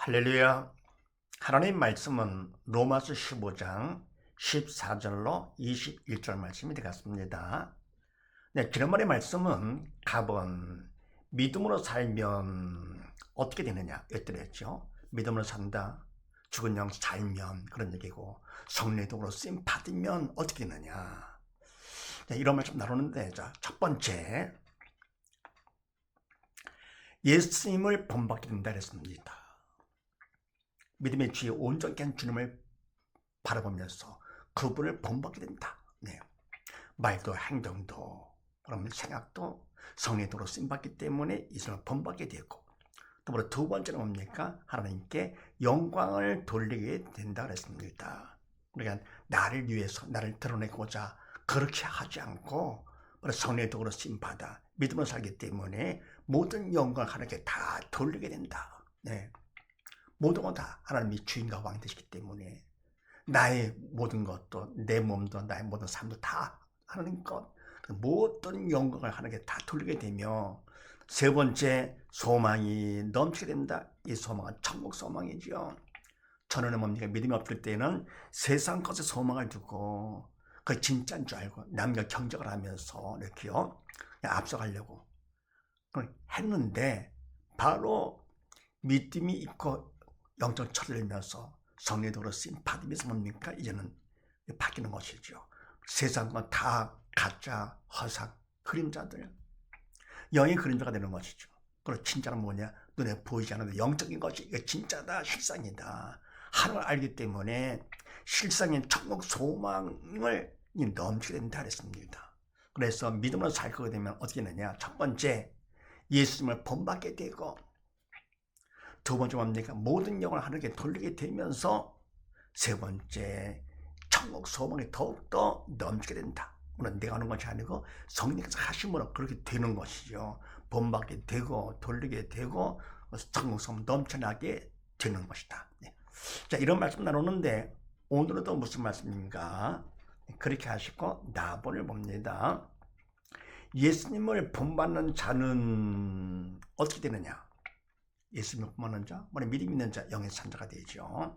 할렐루야. 하나님 말씀은 로마서 15장 14절로 21절 말씀이 되겠습니다. 네, 지난번의 말씀은 갑은 믿음으로 살면 어떻게 되느냐 였더랬죠. 믿음으로 산다, 죽은 영 살면 그런 얘기고, 성령의 도구로 쓰임 받으면 어떻게 되느냐. 네, 이런 말씀 나누는데, 첫 번째, 예수님을 본받게 된다 그랬습니다. 믿음의 주의 온전히 한 주님을 바라보면서 그분을 본받게 된다. 네. 말도 행동도 그러면 생각도 성령의 도로 쓰임받기 때문에 이성을 본받게 되고, 또 두 번째는 뭡니까? 하나님께 영광을 돌리게 된다 그랬습니다. 그러니까 나를 위해서 나를 드러내고자 그렇게 하지 않고 성령의 도로 쓰임받아 믿음으로 살기 때문에 모든 영광을 하나님께 다 돌리게 된다. 네. 모든 건 다 하나님이 주인과 왕이 되시기 때문에 나의 모든 것도, 내 몸도, 나의 모든 삶도 다 하나님 것, 모든 영광을 하나님께 다 돌리게 되며, 세 번째, 소망이 넘치게 된다. 이 소망은 천국 소망이죠. 전에는 뭡니까? 믿음이 없을 때는 세상 것에 소망을 두고 그 진짜인 줄 알고 남과 경쟁을 하면서 이렇게요, 앞서가려고 했는데, 바로 믿음이 있고 영적 철들면서 성령의 도로 쓰임 받으면서 뭡니까? 이제는 바뀌는 것이죠. 세상과 다 가짜, 허상, 그림자들, 영의 그림자가 되는 것이죠. 그리고 진짜는 뭐냐? 눈에 보이지 않는 영적인 것이 이게 진짜다, 실상이다. 하나님을 알기 때문에 실상인 천국 소망을 넘치게 된다 했습니다. 그래서 믿음으로 살 거게 되면 어떻게 되느냐? 첫 번째, 예수님을 본받게 되고, 두 번째 뭡니까? 모든 영을 하나님께 돌리게 되면서, 세 번째, 천국 소망이 더욱더 넘치게 된다. 물론 내가 하는 것이 아니고 성령께서 하심으로 그렇게 되는 것이죠. 본받게 되고 돌리게 되고 천국 소망 넘쳐나게 되는 것이다. 네. 자, 이런 말씀 나누는데 오늘은 또 무슨 말씀인가? 그렇게 하시고 나본을 봅니다. 예수님을 본받는 자는 어떻게 되느냐? 예수님을 본받는 자, 믿음 있는 자, 영의 산자가 되죠.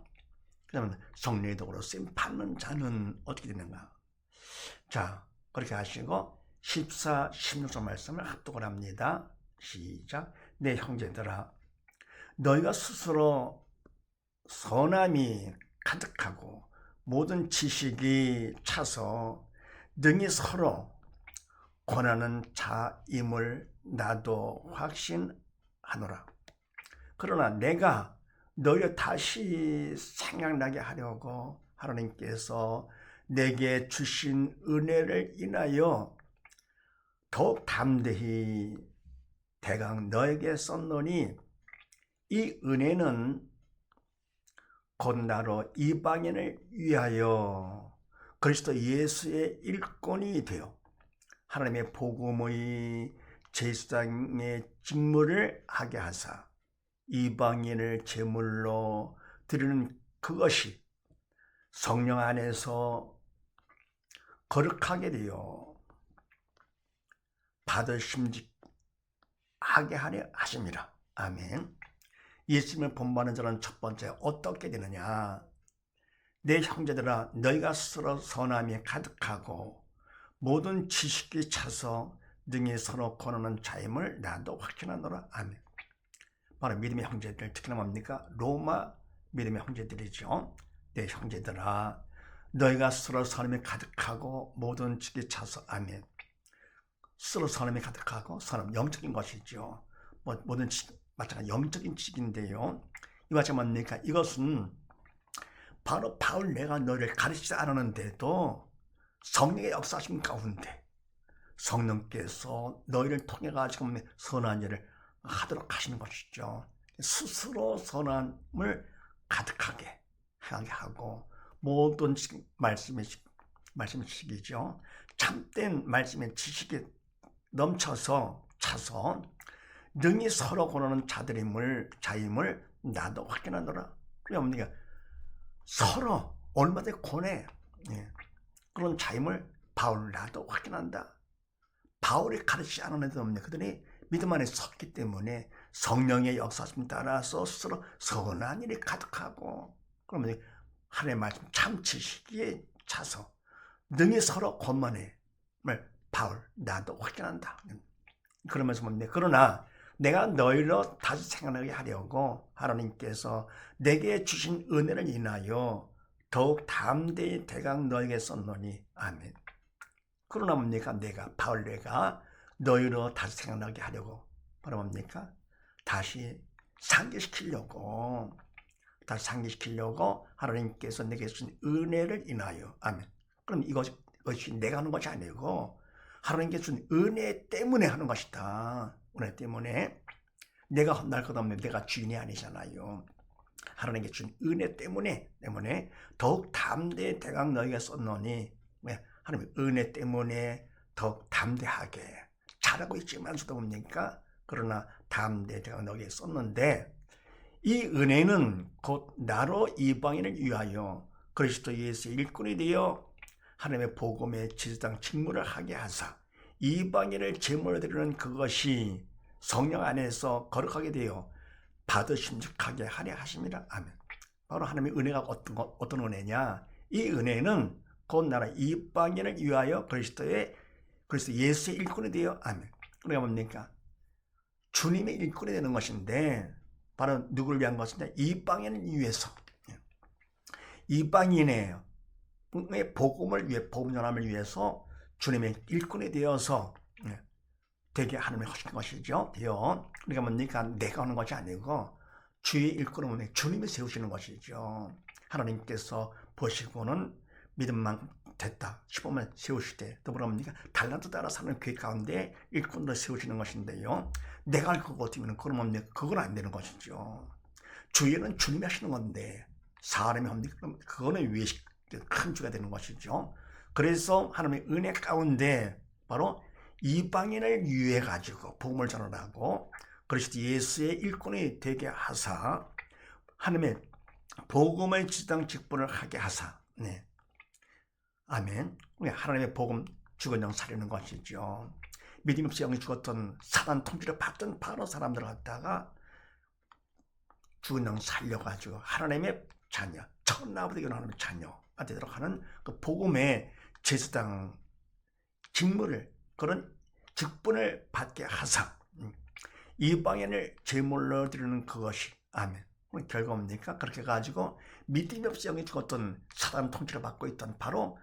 그러면 성령의 도구로 쓰임 받는 자는 어떻게 되는가? 자, 그렇게 하시고 14, 16절 말씀을 합독을 합니다. 시작. 내 형제들아, 너희가 스스로 선함이 가득하고 모든 지식이 차서 능히 서로 권하는 자임을 나도 확신하노라. 그러나 내가 너희를 다시 생각나게 하려고 하나님께서 내게 주신 은혜를 인하여 더욱 담대히 대강 너에게 썼노니, 이 은혜는 곧 나로 이방인을 위하여 그리스도 예수의 일꾼이 되어 하나님의 복음의 제사장의 직무를 하게 하사 이방인을 제물로 드리는 그것이 성령 안에서 거룩하게 되어 받으심직하게 하려 하심이라. 아멘. 예수님을 본받는 자는 첫 번째 어떻게 되느냐? 내 형제들아, 너희가 스스로 선함이 가득하고 모든 지식이 차서 능히 서로 권하는 자임을 나도 확신하노라. 아멘. 바로 믿음의 형제들, 특히나 뭡니까? 로마 믿음의 형제들이죠. 내 형제들아, 너희가 스스로 선함이 가득하고 모든 지식이 차서. 아멘. 스스로 선함이 가득하고, 선함 영적인 것이죠. 모든 지식, 마찬가지 영적인 지식인데요. 이것이 뭡니까? 이것은 바로 바울 내가 너를 가르치지 않았는데도 성령의 역사하심 가운데 성령께서 너희를 통해 가지고 선한 일을 하도록 하시는 것이죠. 스스로 선함을 가득하게 하고 모든 말씀의 지식이죠. 참된 말씀의 지식이 넘쳐서 차서 능히 서로 권하는 자임을 나도 확인하노라. 그러니까 서로 얼마든지 권해. 그런 자임을 바울 나도 확인한다. 바울이 가르치지 않은 애들 없네. 그들이 믿음 안에 섰기 때문에 성령의 역사심 따라서 스스로 선한 일이 가득하고, 그러면 하나님의 말씀 참치시기에 차서 능히 서로 권면함을 바울 나도 확신한다. 그러면서 뭡니까? 그러나 내가 너희로 다시 생각하게 하려고 하나님께서 내게 주신 은혜를 인하여 더욱 담대히 대강 너에게 썼노니. 아멘. 그러나 뭡니까? 바울 내가 너희로 다시 생각나게 하려고 바로 뭡니까? 다시 상기시키려고 하나님께서 내게 주신 은혜를 인하여. 아멘. 그럼 이것이 내가 하는 것이 아니고 하나님께서 주신 은혜 때문에 하는 것이다. 은혜 때문에. 내가 헛날 것 없는 내가 주인이 아니잖아요. 하나님께 준 은혜 때문에 더욱 담대히 대강 너희가 썼노니. 왜? 하나님의 은혜 때문에 더욱 담대하게 잘하고 있지만서도 뭡니까? 그러나 담대히 대강 너희에게 썼는데, 이 은혜는 곧 나로 이방인을 위하여 그리스도 예수의 일꾼이 되어 하나님의 복음의 지도당 직무를 하게 하사 이방인을 제물로 드리는 그것이 성령 안에서 거룩하게 되어 받으심직하게 하려 하십니다. 아멘. 바로 하나님의 은혜가 어떤 은혜냐? 이 은혜는 곧 나라 이방인을 위하여 그리스도 예수의 일꾼이 되어. 아멘. 그러니까 뭡니까? 주님의 일꾼이 되는 것인데, 바로 누구를 위한 것이냐? 이방인을 위해서. 이방인의 복음을 위해, 복음 전함을 위해서 주님의 일꾼이 되어서 되게 하나님이 하신 것이죠. 그러니까 뭡니까? 내가 하는 것이 아니고 주의 일꾼은 주님이 세우시는 것이죠. 하나님께서 보시고는 믿음만 됐다 싶으면 세우시되, 또 뭡니까? 달란트 따라 사는 교회 가운데 일꾼으로 세우시는 것인데요. 내가 할 거고 어떻게 그건 뭡니까? 그건 안 되는 것이죠. 주의는 주님이 하시는 건데 사람이 합니까? 그럼 그거는 외식 큰 주가 되는 것이죠. 그래서 하나님의 은혜 가운데 바로 이방인을 위해 가지고 복음을 전하라고 그리스도 예수의 일꾼이 되게 하사 하나님의 복음의 지당 직분을 하게 하사. 네. 아멘. 하나님의 복음 죽은 영 살리는 것이죠. 믿음 없이 영이 죽었던 사단 통치를 받던 바로 사람들을 갖다가 죽은 영 살려가지고 하나님의 자녀, 천나보다 하나님의 자녀가 되도록 하는 그 복음의 제사장 직무를, 그런 직분을 받게 하사 이방인을 제물로 드리는 그것이. 아멘. 결과 뭡니까? 그렇게 가지고 믿음이 없이 영이 죽었던 사단 통치를 받고 있던 바로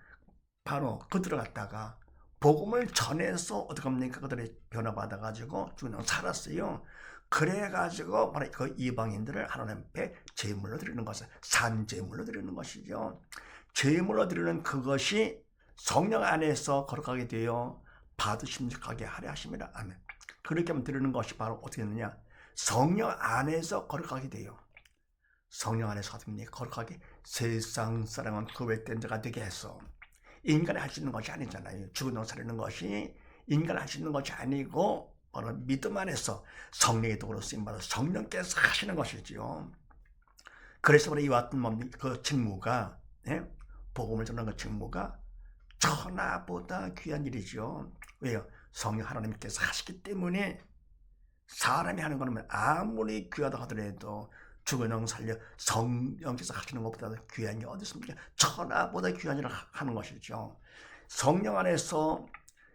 그들을 갖다가 복음을 전해서 어떻게 합니까? 그들이 변화받아 가지고 죽은 영 살았어요. 그래 가지고 바로 그 이방인들을 하나님 앞에 제물로 드리는 것을 산제물로 드리는 것이죠. 제물로 드리는 그것이 성령 안에서 거룩하게 되어 받으심직하게 하려 하십니다. 아멘. 그렇게 하면 드리는 것이 바로 어떻게 되느냐? 성령 안에서 거룩하게 돼요. 성령 안에서 거룩하게 세상 사랑은 구별된 자가 되게 해서. 인간이 할 수 있는 것이 아니잖아요. 죽은 영 살리는 것이 인간이 할 수 있는 것이 아니고 바로 믿음 안에서 성령의 도구로 쓰임받아 성령께서 하시는 것이지요. 그래서 바로 이와 같은 그 직무가, 복음을 전하는 그 직무가 천하보다 귀한 일이죠. 왜요? 성령 하나님께서 하시기 때문에. 사람이 하는 거는 아무리 귀하다 하더라도 죽은 영 살려 성령께서 하시는 것보다 귀한 게 어디 있습니까? 천하보다 귀한 일을 하는 것이죠. 성령 안에서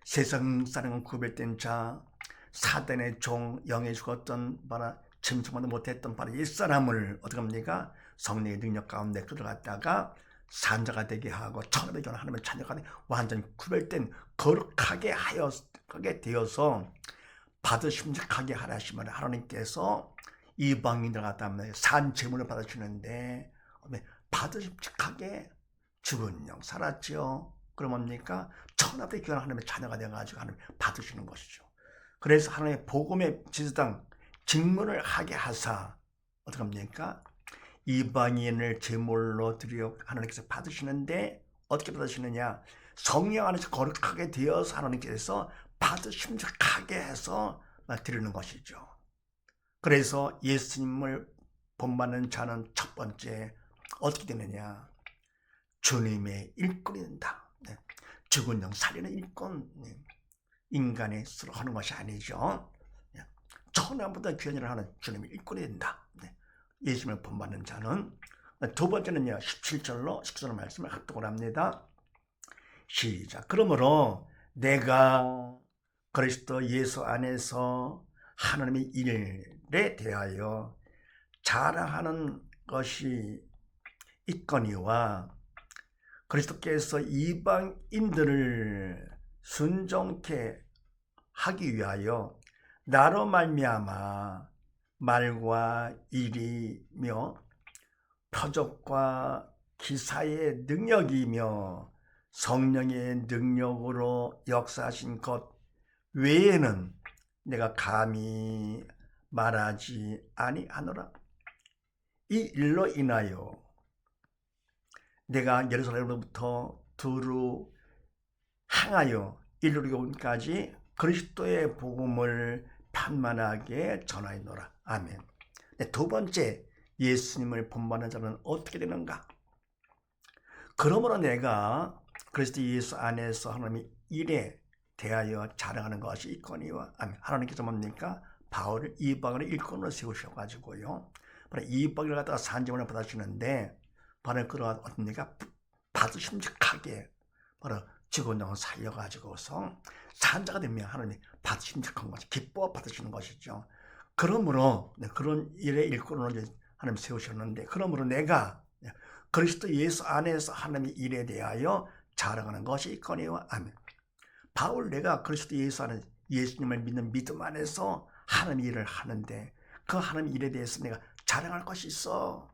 세상 사랑은 구별된 자, 사단의 종, 영에 죽었던 바로 짐승만도 못했던 바로 이 사람을 어떻게 합니까? 성령의 능력 가운데 들어갔다가 산자가 되게 하고 천하의 종 하나님의 자녀가 완전 구별된 거룩하게 되어서 받으심직하게 하라 하시면 하나님께서 이방인들 갖다 산 제물을 받아주는데 받으심직하게 죽은 영 살았죠. 그럼 뭡니까? 천하대 귀한 하나님의 자녀가 되어가지고 하나님 받으시는 것이죠. 그래서 하나님의 복음의 지도당 직무를 하게 하사 어떻게 합니까? 이방인을 제물로 드려 하나님께서 받으시는데 어떻게 받으시느냐? 성령 안에서 거룩하게 되어서 하나님께서 받으심직하게 해서 드리는 것이죠. 그래서 예수님을 본받는 자는 첫 번째 어떻게 되느냐? 주님의 일꾼이 된다. 죽은 영 살리는 일꾼. 인간의 스스로 하는 것이 아니죠. 천하보다 귀한 일을 하는 주님의 일꾼이 된다. 네. 예수님을 본받는 자는. 두 번째는요, 17절로 19절 말씀을 합독을 합니다. 시작. 그러므로 내가 그리스도 예수 안에서 하나님의 일에 대하여 자랑하는 것이 있거니와 그리스도께서 이방인들을 순종케 하기 위하여 나로 말미암아 말과 일이며 표적과 기사의 능력이며 성령의 능력으로 역사하신 것 외에는 내가 감히 말하지 아니하노라. 이 일로 인하여 내가 예루살렘으로부터 두루 향하여 일루리온까지 그리스도의 복음을 편만하게 전하노라. 아멘. 네, 두 번째, 예수님을 본받는 자는 어떻게 되는가? 그러므로 내가 그리스도 예수 안에서 하나님의 일에 대하여 자랑하는 것이 있거니와. 아멘. 하나님께서 뭡니까? 바울을 이방인의 일꾼으로 세우셔가지고요, 바로 이방인을 갖다가 산지원을 받아주는데, 바로 그런 어떻습니까? 받으심직하게 바로 직원장을 살려가지고서 산자가 되면 하나님이 받으심직한 것이 기뻐 받으시는 것이죠. 그러므로 그런 일의 일꾼으로 하나님 세우셨는데, 그러므로 내가 그리스도 예수 안에서 하나님의 일에 대하여 자랑하는 것이 있거니와. 아멘. 바울, 내가 그리스도 예수 안에 예수님을 믿는 믿음 안에서 하나님의 일을 하는데 그 하나님의 일에 대해서 내가 자랑할 것이 있어.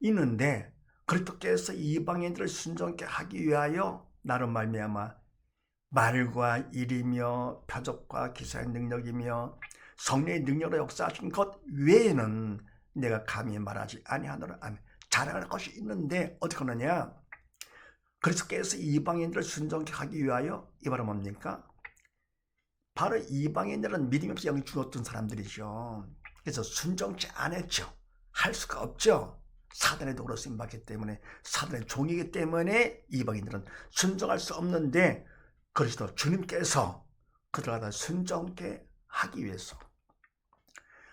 있는데 그리스도께서 이방인들을 순종케 하기 위하여 나로 말미암아 말과 일이며 표적과 기사의 능력이며 성령의 능력으로 역사하신 것 외에는 내가 감히 말하지 아니하노라. 아멘. 자랑할 것이 있는데 어떻게 하느냐? 그리스도께서 이방인들을 순종케 하기 위하여, 이 말은 뭡니까? 바로 이방인들은 믿음이 없이 영이 죽었던 사람들이죠. 그래서 순종치 않았죠. 할 수가 없죠. 사단의 도구로 쓰임받기 때문에, 사단의 종이기 때문에 이방인들은 순종할 수 없는데, 그리스도 주님께서 그들을 다 순종케 하기 위해서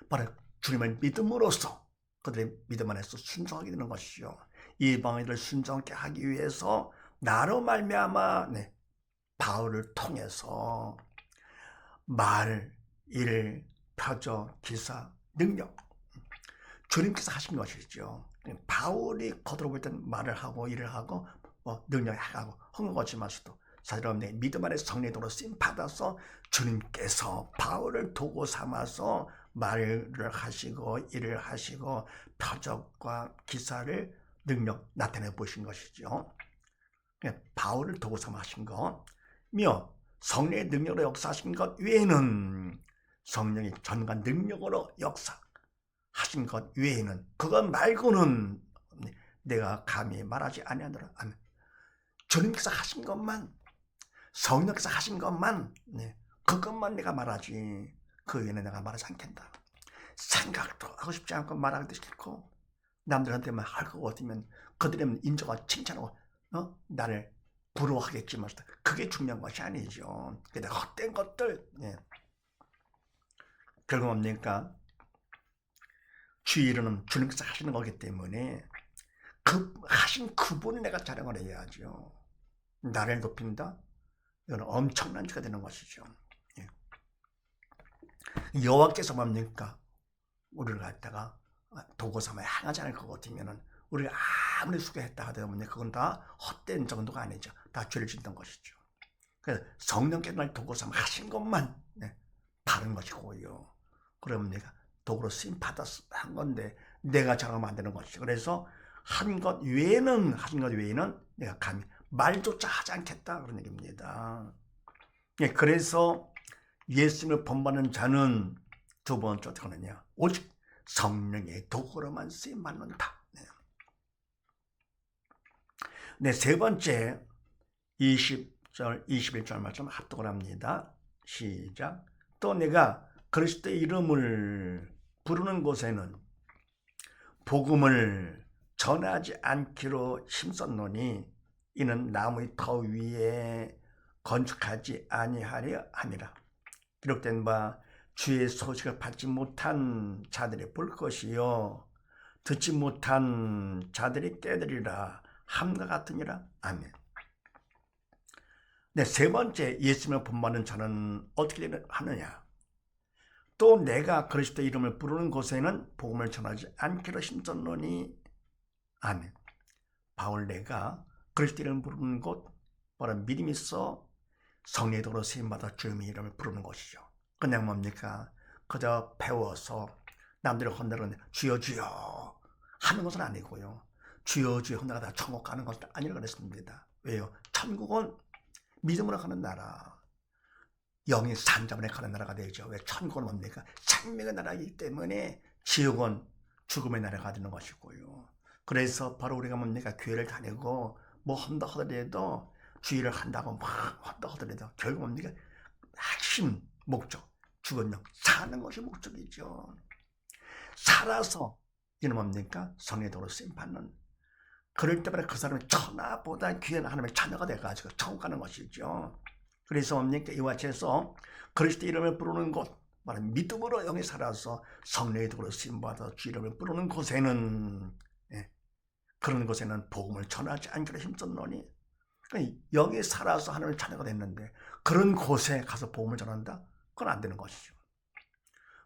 바로 주님을 믿음으로써 그들의 믿음 안에서 순종하게 되는 것이죠. 이방인들을 순종케 하기 위해서 나로 말미암아 바울을 통해서 말, 일, 표적, 기사, 능력, 주님께서 하신 것이죠. 바울이 겉으로 볼 때는 말을 하고 일을 하고 능력을 하고 한 것이 마시도 사실은 내 믿음 안에 성령으로 쓰임 받아서 주님께서 바울을 도구 삼아서 말을 하시고 일을 하시고 표적과 기사를 능력 나타내 보신 것이죠. 바울을 도구 삼아 하신 거며 성령의 능력으로 역사하신 것 외에는, 성령이 전관 능력으로 역사하신 것 외에는, 그것 말고는 내가 감히 말하지 아니하노라. 아멘. 주님께서 하신 것만, 성령께서 하신 것만, 그것만 내가 말하지 그 외에는 내가 말하지 않겠다. 생각도 하고 싶지 않고 말하기도 싫고 남들한테만 할 것 같으면 그들의 인정과 칭찬하고 나를 부러워하겠지만 그게 중요한 것이 아니죠. 근데 헛된 것들, 결국 뭡니까? 주 일은 주님께서 하시는 거기 때문에 그 하신 그분을 내가 자랑을 해야죠. 나를 높인다? 이건 엄청난 죄가 되는 것이죠. 여호와께서 뭡니까? 우리를 갖다가 도구 삼아 향하지 않을 것 같으면은 우리가 아무리 수고했다 하더라도 그건 다 헛된 정도가 아니죠. 다 죄를 짓는 것이죠. 그래서 성령께서 날 도구 삼아 하신 것만 바른 것이고요. 그러면 내가 도구로 쓰임 받아서 한 건데 내가 자랑하면 안 되는 것이죠. 그래서 하신 것 외에는 내가 감히 말조차 하지 않겠다 그런 얘기입니다. 그래서 예수님을 본받는 자는 두 번째 어떻게 하느냐? 오직 성령의 도구로만 쓰임 받는다. 세 번째 20절 21절 말씀 합독을 합니다. 시작. 또 내가 그리스도의 이름을 부르는 곳에는 복음을 전하지 않기로 힘썼노니 이는 나무의 터 위에 건축하지 아니하려 함이라. 기록된 바 주의 소식을 받지 못한 자들이 볼 것이요 듣지 못한 자들이 깨달으리라 함과 같으니라. 아멘. 네, 세 번째, 예수님을 본받는 자는 어떻게 하느냐? 또 내가 그리스도 이름을 부르는 곳에는 복음을 전하지 않기로 힘썼노니. 아멘. 바울 내가 그리스도 이름을 부르는 곳, 바로 믿음이 있어 성령의 도로 세임받아 주님의 이름을 부르는 것이죠. 그냥 뭡니까? 그저 배워서 남들이 헌다는 주여 주여 하는 것은 아니고요. 주여 주여 헌다가 다 천국 가는 것은 아니라고 그랬습니다. 왜요? 천국은 믿음으로 가는 나라, 영이 산자문에 가는 나라가 되죠. 왜? 천국은 뭡니까? 생명의 나라이기 때문에 지옥은 죽음의 나라가 되는 것이고요. 그래서 바로 우리가 뭡니까? 교회를 다니고 뭐 한다 하더라도 주의를 한다고 막 한다 하더라도 결국 뭡니까? 핵심 목적, 죽은 영 사는 것이 목적이죠. 살아서 이는 뭡니까? 성의 도로 쓰임받는, 그럴 때마다 그 사람이 천하보다 귀한 하나님의 자녀가 돼가지고 천국 가는 것이죠. 그래서 뭡니까? 이와 같이 해서 그리스도 이름을 부르는 곳, 말은 믿음으로 영이 살아서 성령의 도로 쓰임받아 주 이름을 부르는 곳에는, 그런 곳에는 복음을 전하지 않기로 힘썼노니. 그러니까 영이 살아서 하나님의 자녀가 됐는데 그런 곳에 가서 복음을 전한다? 그건 안 되는 것이죠.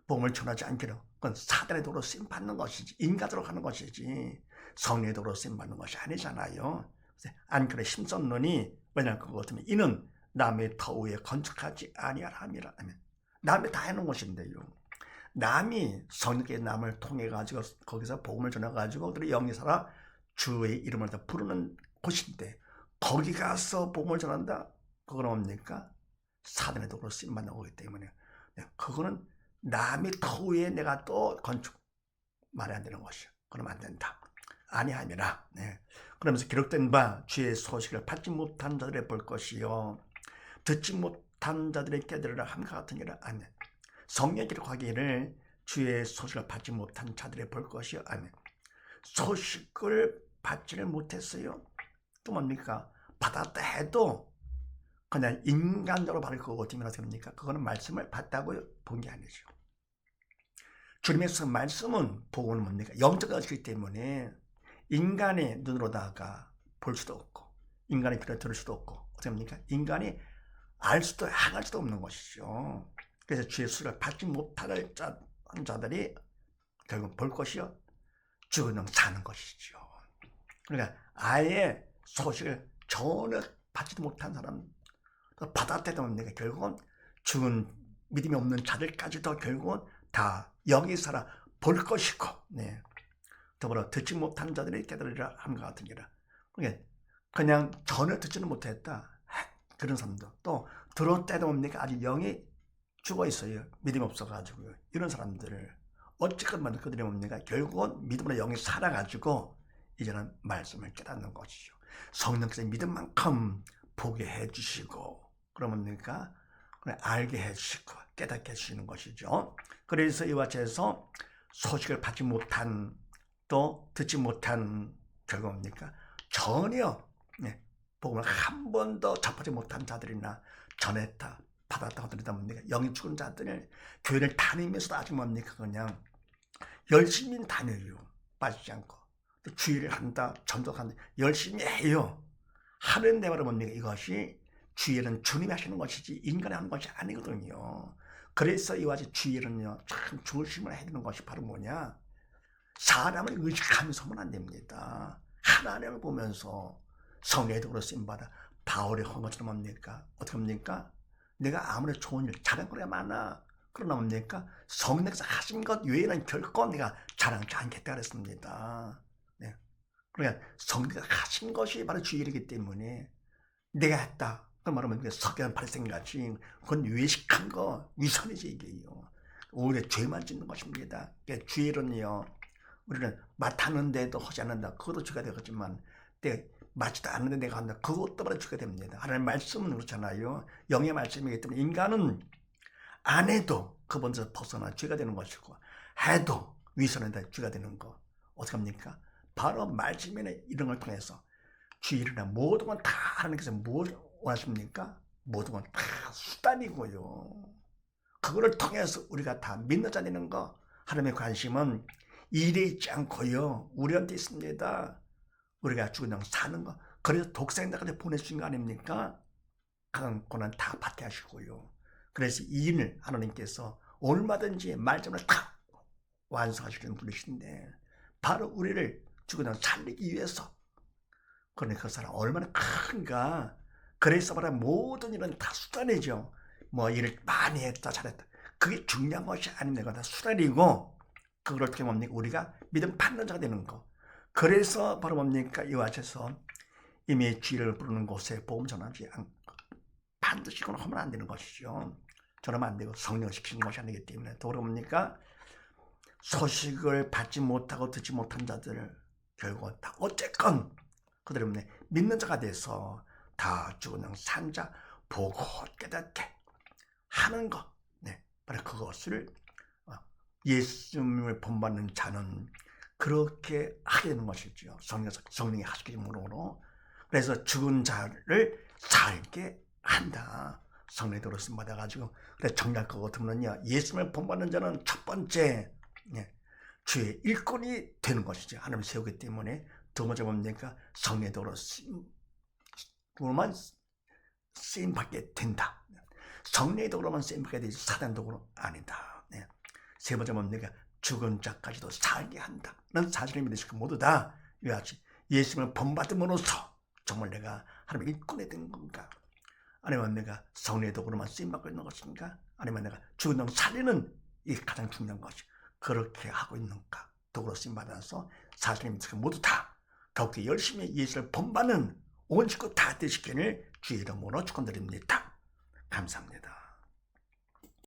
복음을 전하지 않기로, 그건 사단의 도로 쓰임받는 것이지, 인간으로 하는 것이지 성령의 도로 쓰임받는 것이 아니잖아요. 않기로 힘썼노니. 왜냐하면 그것 때문에 이는 남의 터 위에 건축하지 아니하람이라. 남이 다 해놓은 것인데요. 남이 성령의 남을 통해 가지고 거기서 복음을 전해 가지고 그들이 영이 살아 주의 이름을 다 부르는 곳인데 거기 가서 복음을 전한다? 그건 뭡니까? 사단의 도로 쓰임받는 거기 때문에 그거는 남의 터 위에 내가 또 건축, 말이 안 되는 것이요. 그러면 안 된다. 아니함이라. 그러면서 기록된 바 주의 소식을 받지 못한 자들의 볼 것이요 듣지 못한 자들의 깨달으라 함과 같으니라. 아멘. 성경에 기록하기를 주의 소식을 받지 못한 자들의 볼 것이요. 아멘. 소식을 받지를 못했어요. 또 뭡니까? 받았다 해도 그냥 인간적으로 받을 거고 어떻게 합니까? 그거는 말씀을 받다고 본 게 아니죠. 주님의 말씀은 복음은 뭡니까? 영적 것이기 때문에 인간의 눈으로다가 볼 수도 없고 인간의 귀로 들을 수도 없고 어떻게 합니까? 인간이 알 수도 향할 수도 없는 것이죠. 그래서 주의 수를 받지 못할 자들이 결국 볼 것이요 죽은 영 사는 것이죠. 그러니까 아예 소식을 전혀 받지도 못한 사람, 받았다도 뭡니까? 결국은 죽은 믿음이 없는 자들까지도 결국은 다 영이 살아 볼 것이고, 더불어 듣지 못한 자들이 깨달으리라 함과 같으니라. 그냥 전혀 듣지는 못했다, 그런 사람도, 또 들었다도 뭡니까? 아직 영이 죽어 있어요. 믿음이 없어가지고요. 이런 사람들을 어찌건 그들이 뭡니까? 결국은 믿음으로 영이 살아가지고 이제는 말씀을 깨닫는 것이죠. 성령께서 믿은 만큼 보게 해주시고, 그러면 뭡니까? 알게 해주시고 깨닫게 해주시는 것이죠. 그래서 이와 같이 해서 소식을 받지 못한, 또 듣지 못한 결과 뭡니까? 전혀 복음을 한 번도 접하지 못한 자들이나 전했다, 받았다 하더라도 뭡니까? 영이 죽은 자들을 교회를 다니면서도 아직 뭡니까? 그냥 열심히 다녀요. 빠지지 않고. 또 주의를 한다, 전도한다, 열심히 해요. 하는 데 말은 뭡니까? 이것이 주의는 주님이 하시는 것이지 인간이 하는 것이 아니거든요. 그래서 이와 같이 주의는요, 참 조심을 해야 되는 것이 바로 뭐냐? 사람을 의식하면서 하면 안 됩니다. 하나님을 보면서 성령의 도로 쓰임받아 바울이 한 것처럼 뭡니까? 어떻게 합니까? 내가 아무리 좋은 일, 잘한 거야 많아. 그러나 뭡니까? 성령께서 하신 것 외에는 결코 내가 자랑치 않겠다 그랬습니다. 그러니까 성령께서 하신 것이 바로 주일이기 때문에 내가 했다. 그 말하면 석연 발생같이 그건 외식한 거, 위선이지 이게요. 오히려 죄만 짓는 것입니다. 그러니까 주일은요, 우리는 맡았는데도 하지 않는다. 그것도 죄가 되겠지만 내가 맞지도 않는데 내가 한다. 그것도 바로 죄가 됩니다. 하나님의 말씀은 그렇잖아요. 영의 말씀이기 때문에 인간은 안 해도 그번에서 벗어나 죄가 되는 것이고 해도 위선에다 죄가 되는 거. 어떻게 합니까? 바로 말씀에 이런 걸 통해서 주일이나 모든 건 다 하나님께서 뭘 원하십니까? 모든 건 다 수단이고요. 그거를 통해서 우리가 다 믿는 자 되는 거. 하나님의 관심은 일에 있지 않고요, 우리한테 있습니다. 우리가 그냥 사는 거. 그래서 독생자까지 보내주신 거 아닙니까? 그런 고난 다 받게 하시고요. 그래서 이 일을 하나님께서 얼마든지 말씀을 다 완성하시는 분이신데, 바로 우리를 죽으나 살리기 위해서. 그러니까 그 사람 얼마나 큰가. 그래서 말하는 모든 일은 다 수단이죠. 뭐 일을 많이 했다 잘했다, 그게 중요한 것이 아닙니다. 다 수단이고, 그걸 어떻게 뭡니까? 우리가 믿음 받는 자가 되는 거. 그래서 바로 뭡니까? 이와 같아서 이미 주의를 부르는 곳에 복음 전하지 않고 반드시 그건 하면 안 되는 것이죠. 전하면 안 되고 성령 시키는 것이 아니기 때문에. 또 뭡니까? 소식을 받지 못하고 듣지 못한 자들 결국은 다 어쨌건 그들은 믿는 자가 돼서 다 죽은 산자 보고 깨닫게 하는 것. 네, 바로 그것을 예수님을 본받는 자는 그렇게 하게 되는 것이죠. 성령이 하시기 때문으로. 그래서 죽은 자를 살게 한다. 성령이 들었음 받아가지고. 그래서 정작 그거 같으면요, 예수님을 본받는 자는 첫 번째 주의 일꾼이 되는 것이죠. 하나님 세우기 때문에. 두 번째 뭡니까? 성령이 들었음만 쓰임 받게 된다. 성령의 도로만 쓰임 받게 되지 사단 도로 아니다. 네. 세 번째 뭡니까? 죽은 자까지도 살게 한다. 는 사실을 믿으시고 모두 다 이같이 예수님을 본받음으로써 정말 내가 하나님의 일꾼이 된 건가? 아니면 내가 성령의 도구로만 쓰임받고 있는 것인가? 아니면 내가 죽은 놈 살리는 이게 가장 중요한 것이 그렇게 하고 있는가? 도구로 쓰임받아서 사실을 믿으시고 모두 다 더욱더 열심히 예수를 본받는 온 식구 다 되시기를 주의 이름으로 축원드립니다. 감사합니다.